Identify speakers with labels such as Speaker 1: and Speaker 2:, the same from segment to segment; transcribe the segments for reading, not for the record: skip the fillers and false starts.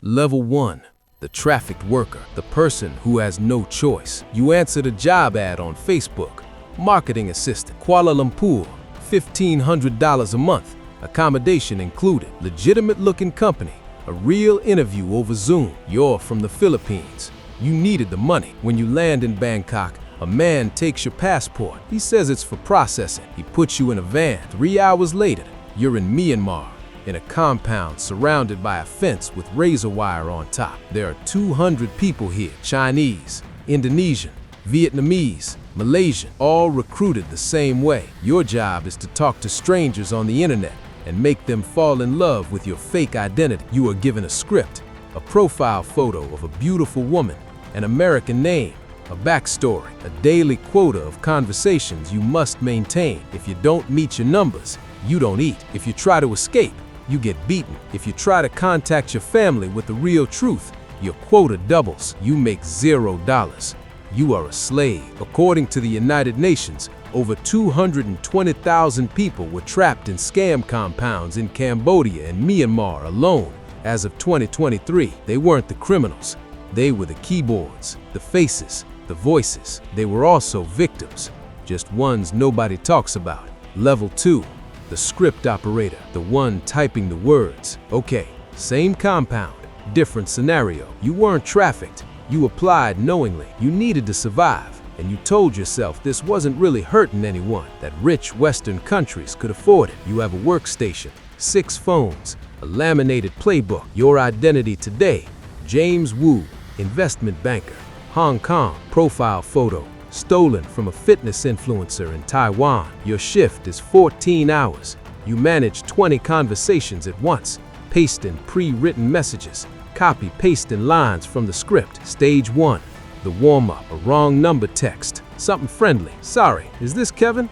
Speaker 1: Level 1. The trafficked worker, the person who has no choice. You answered a job ad on Facebook. Marketing assistant, Kuala Lumpur, $1,500 a month, accommodation included. Legitimate-looking company, a real interview over Zoom. You're from the Philippines. You needed the money. When you land in Bangkok, a man takes your passport. He says it's for processing. He puts you in a van. 3 hours later, you're in Myanmar, in a compound surrounded by a fence with razor wire on top. There are 200 people here, Chinese, Indonesian, Vietnamese, Malaysian, all recruited the same way. Your job is to talk to strangers on the internet and make them fall in love with your fake identity. You are given a script, a profile photo of a beautiful woman, an American name, a backstory, a daily quota of conversations you must maintain. If you don't meet your numbers, you don't eat. If you try to escape, you get beaten. If you try to contact your family with the real truth, your quota doubles. You make $0. You are a slave. According to the United Nations, over 220,000 people were trapped in scam compounds in Cambodia and Myanmar alone. As of 2023, they weren't the criminals. They were the keyboards, the faces, the voices. They were also victims, just ones nobody talks about. Level 2. The script operator, the one typing the words. Okay, same compound, different scenario. You weren't trafficked. You applied knowingly. You needed to survive, and you told yourself this wasn't really hurting anyone, that rich Western countries could afford it. You have a workstation, 6 phones, a laminated playbook. Your identity today: James Wu, investment banker, Hong Kong, profile photo, stolen from a fitness influencer in Taiwan. Your shift is 14 hours. You manage 20 conversations at once, paste in pre-written messages, copy-pasting lines from the script. Stage 1, the warm-up, a wrong number text, something friendly. Sorry, is this Kevin?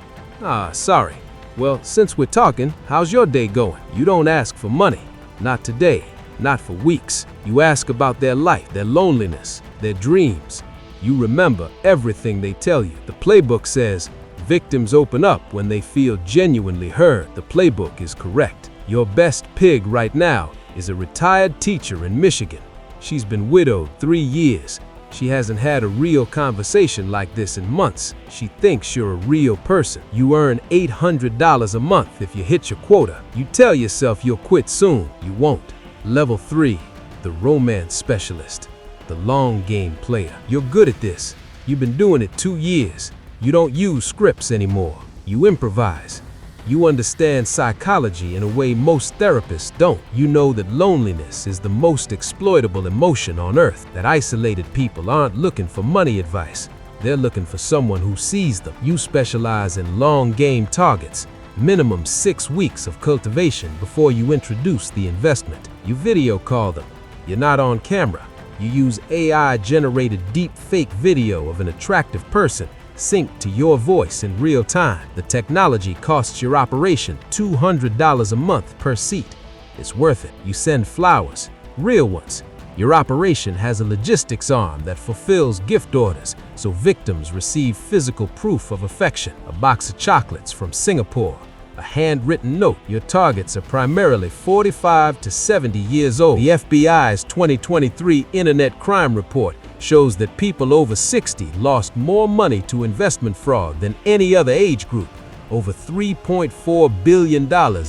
Speaker 1: Sorry. Well, since we're talking, how's your day going? You don't ask for money. Not today, not for weeks. You ask about their life, their loneliness, their dreams. You remember everything they tell you. The playbook says, victims open up when they feel genuinely heard. The playbook is correct. Your best pig right now is a retired teacher in Michigan. She's been widowed 3 years. She hasn't had a real conversation like this in months. She thinks you're a real person. You earn $800 a month if you hit your quota. You tell yourself you'll quit soon. You won't. Level 3, the romance specialist, the long game player. You're good at this. You've been doing it 2 years. You don't use scripts anymore. You improvise. You understand psychology in a way most therapists don't. You know that loneliness is the most exploitable emotion on earth, that isolated people aren't looking for money advice. They're looking for someone who sees them. You specialize in long game targets, minimum 6 weeks of cultivation before you introduce the investment. You video call them. You're not on camera. You use AI-generated deep fake video of an attractive person synced to your voice in real time. The technology costs your operation $200 a month per seat. It's worth it. You send flowers, real ones. Your operation has a logistics arm that fulfills gift orders, so victims receive physical proof of affection. A box of chocolates from Singapore, a handwritten note. Your targets are primarily 45 to 70 years old. The FBI's 2023 Internet Crime Report shows that people over 60 lost more money to investment fraud than any other age group, over $3.4 billion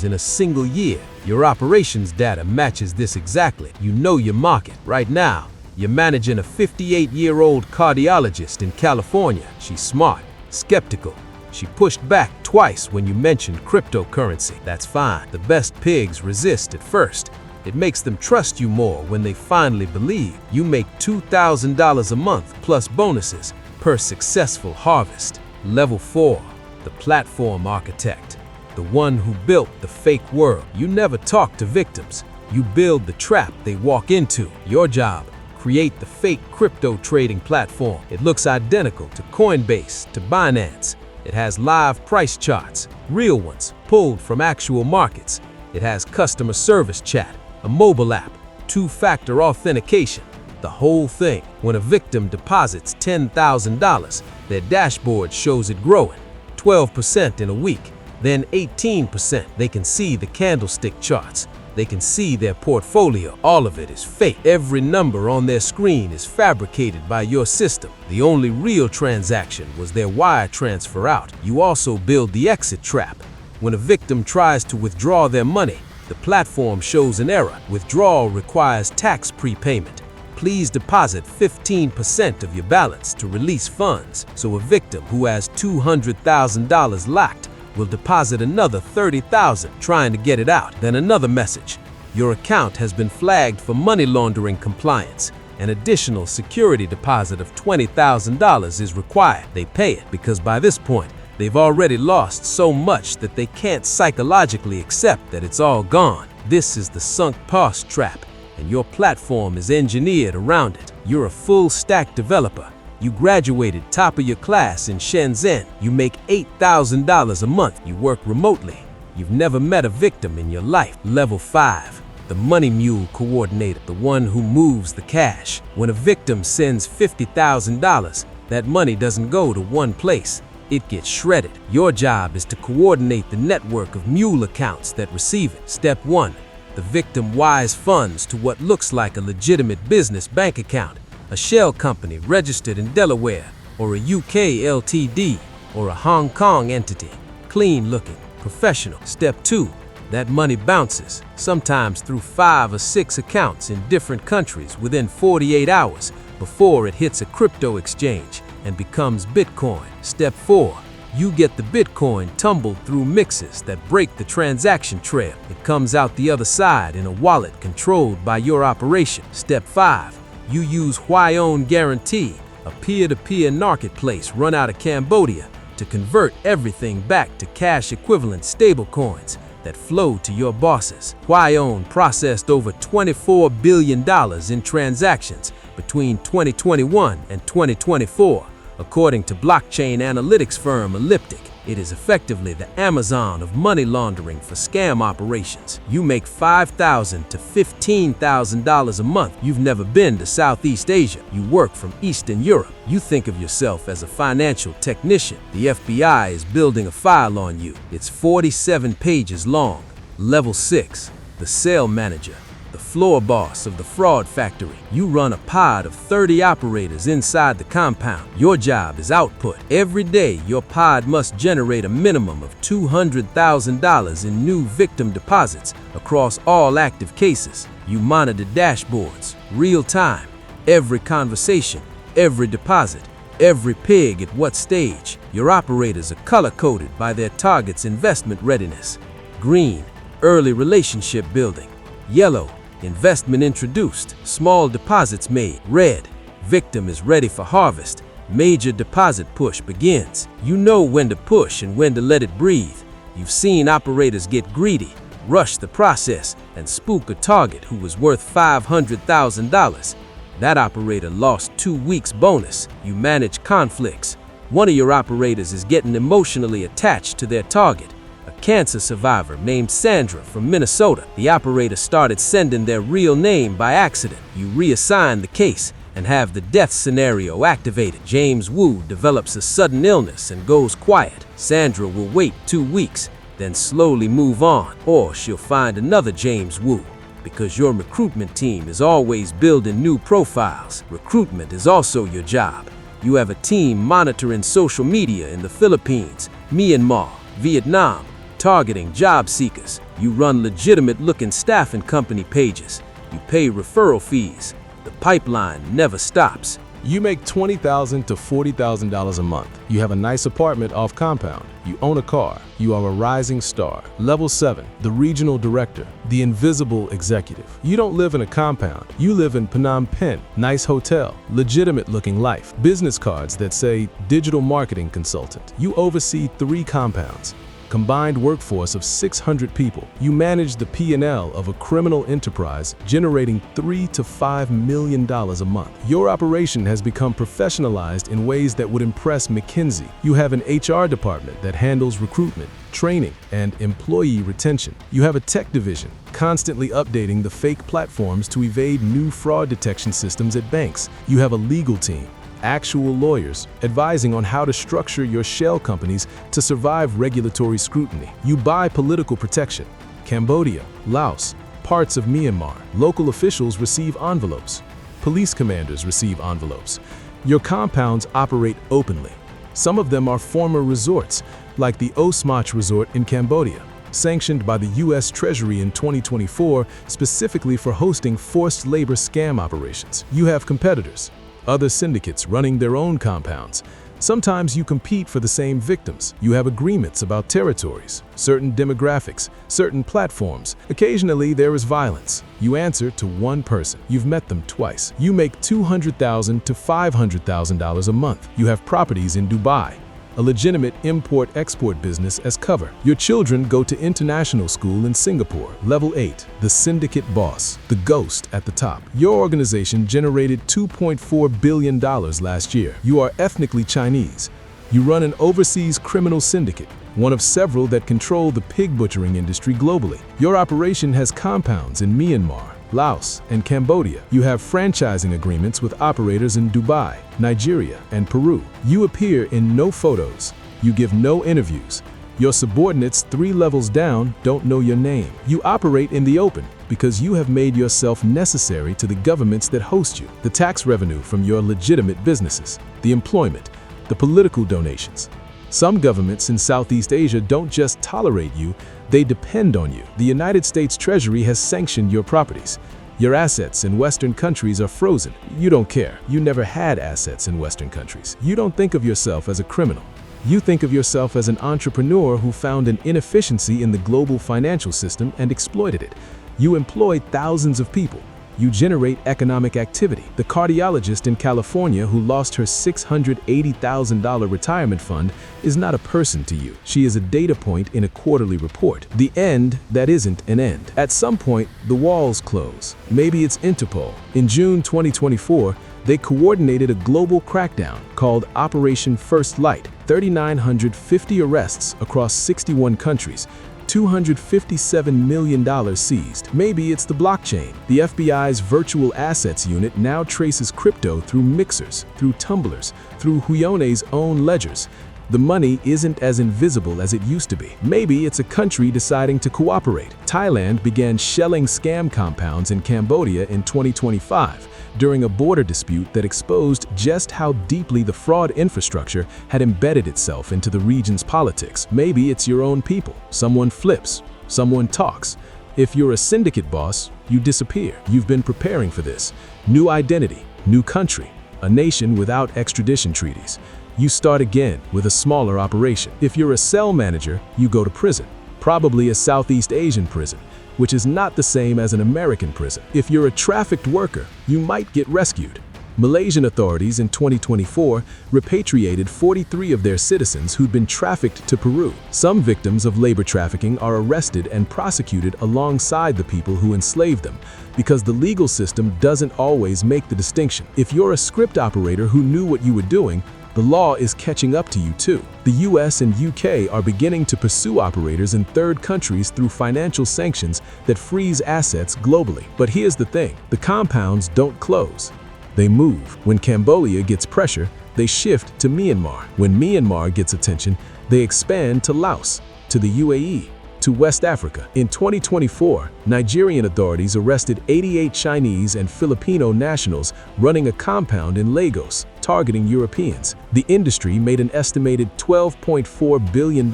Speaker 1: in a single year. Your operations data matches this exactly. You know your market. Right now, you're managing a 58-year-old cardiologist in California. She's smart, skeptical. She pushed back twice when you mentioned cryptocurrency. That's fine. The best pigs resist at first. It makes them trust you more when they finally believe. You make $2,000 a month plus bonuses per successful harvest. Level 4, the platform architect, the one who built the fake world. You never talk to victims. You build the trap they walk into. Your job: create the fake crypto trading platform. It looks identical to Coinbase, to Binance. It has live price charts, real ones, pulled from actual markets. It has customer service chat, a mobile app, 2-factor authentication, the whole thing. When a victim deposits $10,000, their dashboard shows it growing, 12% in a week, then 18%. They can see the candlestick charts, They can see their portfolio. All of it is fake. Every number on their screen is fabricated by your system. The only real transaction was their wire transfer out. You also build the exit trap. When a victim tries to withdraw their money, the platform shows an error. Withdrawal requires tax prepayment. Please deposit 15% of your balance to release funds. So a victim who has $200,000 locked will deposit another $30,000 trying to get it out. Then another message. Your account has been flagged for money laundering compliance. An additional security deposit of $20,000 is required. They pay it because by this point, they've already lost so much that they can't psychologically accept that it's all gone. This is the sunk cost trap, and your platform is engineered around it. You're a full-stack developer. You graduated top of your class in Shenzhen. You make $8,000 a month. You work remotely. You've never met a victim in your life. Level 5. The money mule coordinator, the one who moves the cash. When a victim sends $50,000, that money doesn't go to one place. It gets shredded. Your job is to coordinate the network of mule accounts that receive it. Step 1. The victim wires funds to what looks like a legitimate business bank account, a shell company registered in Delaware, or a UK LTD, or a Hong Kong entity. Clean looking, professional. Step 2. That money bounces, sometimes through 5 or 6 accounts in different countries within 48 hours before it hits a crypto exchange and becomes Bitcoin. Step 4. You get the Bitcoin tumbled through mixes that break the transaction trail. It comes out the other side in a wallet controlled by your operation. Step 5. You use Huion Guarantee, a peer-to-peer marketplace run out of Cambodia, to convert everything back to cash-equivalent stablecoins that flow to your bosses. Huion processed over $24 billion in transactions between 2021 and 2024, according to blockchain analytics firm Elliptic. It is effectively the Amazon of money laundering for scam operations. You make $5,000 to $15,000 a month. You've never been to Southeast Asia. You work from Eastern Europe. You think of yourself as a financial technician. The FBI is building a file on you. It's 47 pages long. Level 6. The sale manager, the floor boss of the fraud factory. You run a pod of 30 operators inside the compound. Your job is output. Every day, your pod must generate a minimum of $200,000 in new victim deposits across all active cases. You monitor dashboards, real time, every conversation, every deposit, every pig at what stage. Your operators are color-coded by their target's investment readiness. Green, early relationship building. Yellow, investment introduced, small deposits made. Red, victim is ready for harvest. Major deposit push begins. You know when to push and when to let it breathe. You've seen operators get greedy, rush the process, and spook a target who was worth $500,000. That operator lost 2 weeks bonus. You manage conflicts. One of your operators is getting emotionally attached to their target. A cancer survivor named Sandra from Minnesota. The operator started sending their real name by accident. You reassign the case and have the death scenario activated. James Wu develops a sudden illness and goes quiet. Sandra will wait 2 weeks, then slowly move on. Or she'll find another James Wu, because your recruitment team is always building new profiles. Recruitment is also your job. You have a team monitoring social media in the Philippines, Myanmar, Vietnam, targeting job seekers. You run legitimate-looking staffing company pages. You pay referral fees. The pipeline never stops.
Speaker 2: You make $20,000 to $40,000 a month. You have a nice apartment off compound. You own a car. You are a rising star. Level 7, the regional director, the invisible executive. You don't live in a compound. You live in Phnom Penh. Nice hotel, legitimate-looking life. Business cards that say digital marketing consultant. You oversee 3 compounds. Combined workforce of 600 people. You manage the P&L of a criminal enterprise generating $3 to $5 million a month. Your operation has become professionalized in ways that would impress McKinsey. You have an HR department that handles recruitment, training, and employee retention. You have a tech division constantly updating the fake platforms to evade new fraud detection systems at banks. You have a legal team, actual lawyers, advising on how to structure your shell companies to survive regulatory scrutiny. You buy political protection. Cambodia, Laos, parts of Myanmar. Local officials receive envelopes. Police commanders receive envelopes. Your compounds operate openly. Some of them are former resorts, like the Osmach Resort in Cambodia, sanctioned by the U.S. Treasury in 2024 specifically for hosting forced labor scam operations. You have competitors, other syndicates running their own compounds. Sometimes you compete for the same victims. You have agreements about territories, certain demographics, certain platforms. Occasionally there is violence. You answer to one person. You've met them twice. You make $200,000 to $500,000 a month. You have properties in Dubai, a legitimate import-export business as cover. Your children go to international school in Singapore, level 8, the syndicate boss, the ghost at the top. Your organization generated $2.4 billion last year. You are ethnically Chinese. You run an overseas criminal syndicate, one of several that control the pig butchering industry globally. Your operation has compounds in Myanmar, Laos, and Cambodia. You have franchising agreements with operators in Dubai, Nigeria, and Peru. You appear in no photos. You give no interviews. Your subordinates 3 levels down don't know your name. You operate in the open because you have made yourself necessary to the governments that host you. The tax revenue from your legitimate businesses, the employment, the political donations. Some governments in Southeast Asia don't just tolerate you, they depend on you. The United States Treasury has sanctioned your properties. Your assets in Western countries are frozen. You don't care. You never had assets in Western countries. You don't think of yourself as a criminal. You think of yourself as an entrepreneur who found an inefficiency in the global financial system and exploited it. You employ thousands of people. You generate economic activity. The cardiologist in California who lost her $680,000 retirement fund is not a person to you. She is a data point in a quarterly report. The end that isn't an end. At some point, the walls close. Maybe it's Interpol. In June 2024, they coordinated a global crackdown called Operation First Light. 3,950 arrests across 61 countries. $257 million seized. Maybe it's the blockchain. The FBI's Virtual Assets Unit now traces crypto through mixers, through tumblers, through Huyone's own ledgers. The money isn't as invisible as it used to be. Maybe it's a country deciding to cooperate. Thailand began shelling scam compounds in Cambodia in 2025 during a border dispute that exposed just how deeply the fraud infrastructure had embedded itself into the region's politics. Maybe it's your own people. Someone flips, someone talks. If you're a syndicate boss, you disappear. You've been preparing for this. New identity, new country, a nation without extradition treaties. You start again with a smaller operation. If you're a cell manager, you go to prison, probably a Southeast Asian prison, which is not the same as an American prison. If you're a trafficked worker, you might get rescued. Malaysian authorities in 2024 repatriated 43 of their citizens who'd been trafficked to Peru. Some victims of labor trafficking are arrested and prosecuted alongside the people who enslaved them, because the legal system doesn't always make the distinction. If you're a script operator who knew what you were doing, the law is catching up to you too. The US and UK are beginning to pursue operators in third countries through financial sanctions that freeze assets globally. But here's the thing, the compounds don't close. They move. When Cambodia gets pressure, they shift to Myanmar. When Myanmar gets attention, they expand to Laos, to the UAE, to West Africa. In 2024, Nigerian authorities arrested 88 Chinese and Filipino nationals running a compound in Lagos, targeting Europeans. The industry made an estimated $12.4 billion in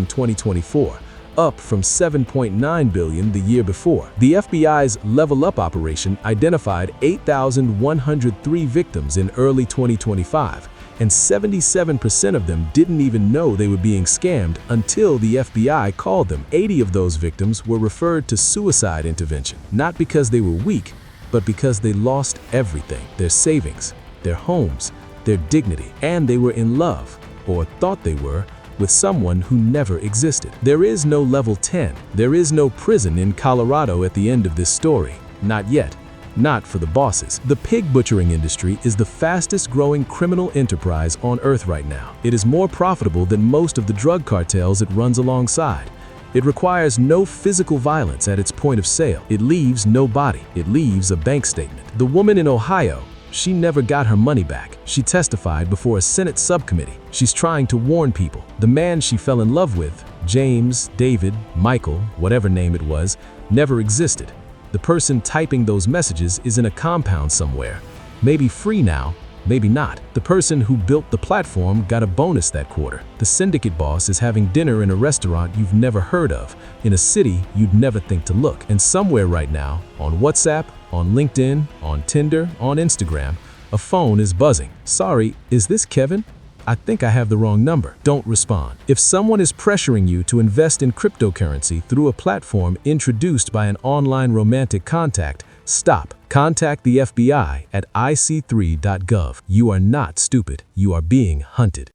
Speaker 2: 2024, up from $7.9 billion the year before. The FBI's Level Up operation identified 8,103 victims in early 2025, and 77% of them didn't even know they were being scammed until the FBI called them. 80 of those victims were referred to suicide intervention, not because they were weak, but because they lost everything: their savings, their homes, their dignity, and they were in love, or thought they were, with someone who never existed. There is no level 10. There is no prison in Colorado at the end of this story. Not yet. Not for the bosses. The pig butchering industry is the fastest growing criminal enterprise on Earth right now. It is more profitable than most of the drug cartels it runs alongside. It requires no physical violence at its point of sale. It leaves no body. It leaves a bank statement. The woman in Ohio, she never got her money back. She testified before a Senate subcommittee. She's trying to warn people. The man she fell in love with, James, David, Michael, whatever name it was, never existed. The person typing those messages is in a compound somewhere. Maybe free now, maybe not. The person who built the platform got a bonus that quarter. The syndicate boss is having dinner in a restaurant you've never heard of, in a city you'd never think to look. And somewhere right now, on WhatsApp, on LinkedIn, on Tinder, on Instagram, a phone is buzzing. Sorry, is this Kevin? I think I have the wrong number. Don't respond. If someone is pressuring you to invest in cryptocurrency through a platform introduced by an online romantic contact, stop. Contact the FBI at ic3.gov. You are not stupid. You are being hunted.